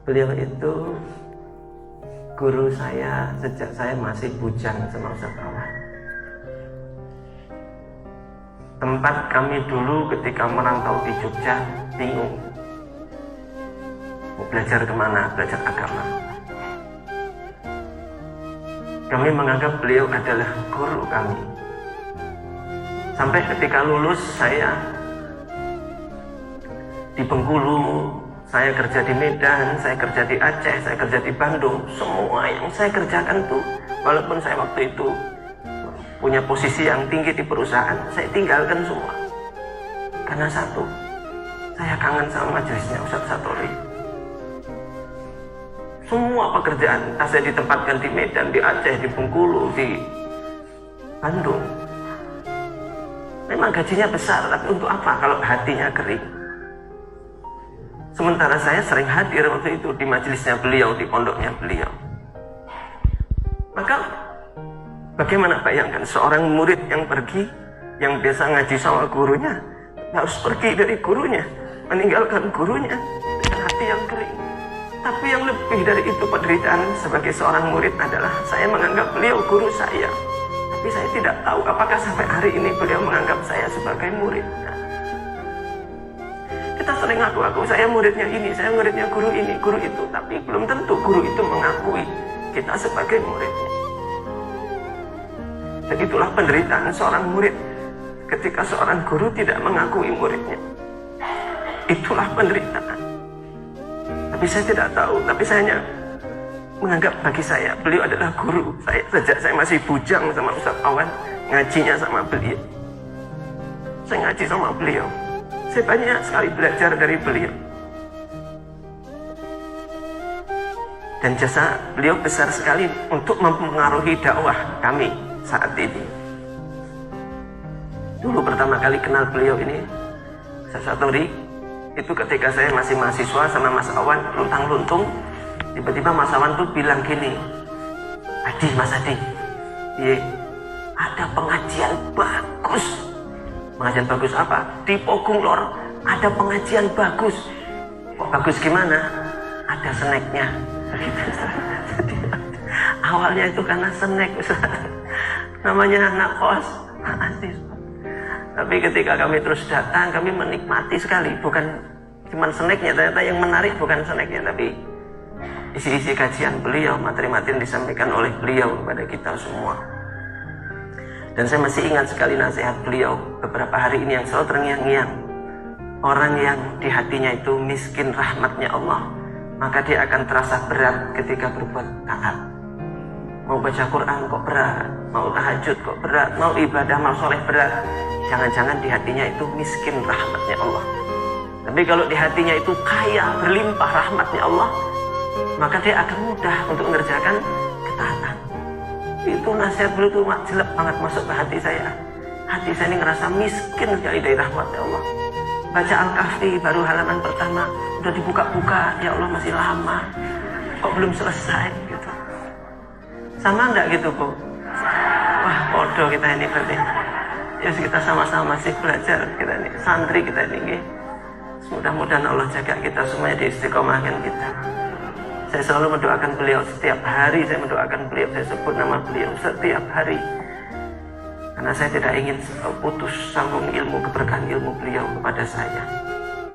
Beliau itu guru saya sejak saya masih bujang sama Ustaz Awan. Tempat kami dulu ketika merantau di Jogja bingung mau belajar kemana, belajar agama. Kami menganggap beliau adalah guru kami. Sampai ketika lulus saya di Bengkulu, saya kerja di Medan, saya kerja di Aceh, saya kerja di Bandung. Semua yang saya kerjakan tuh, walaupun saya waktu itu punya posisi yang tinggi di perusahaan, saya tinggalkan semua. Karena satu, saya kangen sama majelisnya Ustaz Satori. Semua pekerjaan, entah saya ditempatkan di Medan, di Aceh, di Bengkulu, di Bandung. Memang gajinya besar, tapi untuk apa kalau hatinya kering? Sementara saya sering hadir waktu itu di majelisnya beliau, di pondoknya beliau. Maka bagaimana bayangkan seorang murid yang pergi, yang biasa ngaji sama gurunya, harus pergi dari gurunya, meninggalkan gurunya dengan hati yang kering. Tapi yang lebih dari itu penderitaan sebagai seorang murid adalah saya menganggap beliau guru saya. Tapi saya tidak tahu apakah sampai hari ini beliau menganggap saya sebagai muridnya. Kita sering ngaku-ngaku saya muridnya ini, saya muridnya guru ini, guru itu. Tapi belum tentu guru itu mengakui kita sebagai muridnya. Dan itulah penderitaan seorang murid ketika seorang guru tidak mengakui muridnya. Itulah penderitaan. Tapi saya tidak tahu, tapi saya hanya menganggap bagi saya beliau adalah guru saya. Sejak saya masih bujang sama Ustaz Awan, ngajinya sama beliau. Saya ngaji sama beliau. Saya banyak sekali belajar dari beliau. Dan jasa beliau besar sekali untuk mempengaruhi dakwah kami saat ini. Dulu pertama kali kenal beliau ini, Ustaz Satori, itu ketika saya masih mahasiswa sama Mas Awan, luntang-luntung. Tiba-tiba Mas Awan tuh bilang gini, Mas Adi, ada pengajian bagus. Pengajian bagus apa? Di Pogung Lor ada pengajian bagus. Kok bagus gimana? Ada snacknya. Jadi, awalnya itu karena snack, namanya anak kos. Tapi ketika kami terus datang, kami menikmati sekali. Bukan cuma snacknya, ternyata yang menarik bukan snacknya, tapi isi-isi kajian beliau, materi-materi yang disampaikan oleh beliau kepada kita semua. Dan saya masih ingat sekali nasihat beliau beberapa hari ini yang selalu terngiang-ngiang. Orang yang di hatinya itu miskin rahmatnya Allah, maka dia akan terasa berat ketika berbuat taat. Mau baca Quran kok berat, mau tahajud kok berat, mau ibadah, mau soleh berat. Jangan-jangan di hatinya itu miskin rahmatnya Allah. Tapi kalau di hatinya itu kaya, berlimpah rahmatnya Allah, maka dia akan mudah untuk mengerjakan ketaatan. Itu nasihat beliau itu jelek banget masuk ke hati saya. Hati saya ini ngerasa miskin sekali dari rahmatnya Allah. Baca Al-Kahfi baru halaman pertama udah dibuka-buka, ya Allah masih lama, kok belum selesai gitu. Sama enggak gitu Bu? Wah bodoh kita ini berarti. Ya kita sama-sama masih belajar, kita ini santri kita ini. Mudah-mudahan Allah jaga kita semuanya, diistiqomahkan kita. Saya selalu mendoakan beliau setiap hari, saya mendoakan beliau, saya sebut nama beliau setiap hari. Karena saya tidak ingin putus sambung ilmu, keberkahan ilmu beliau kepada saya.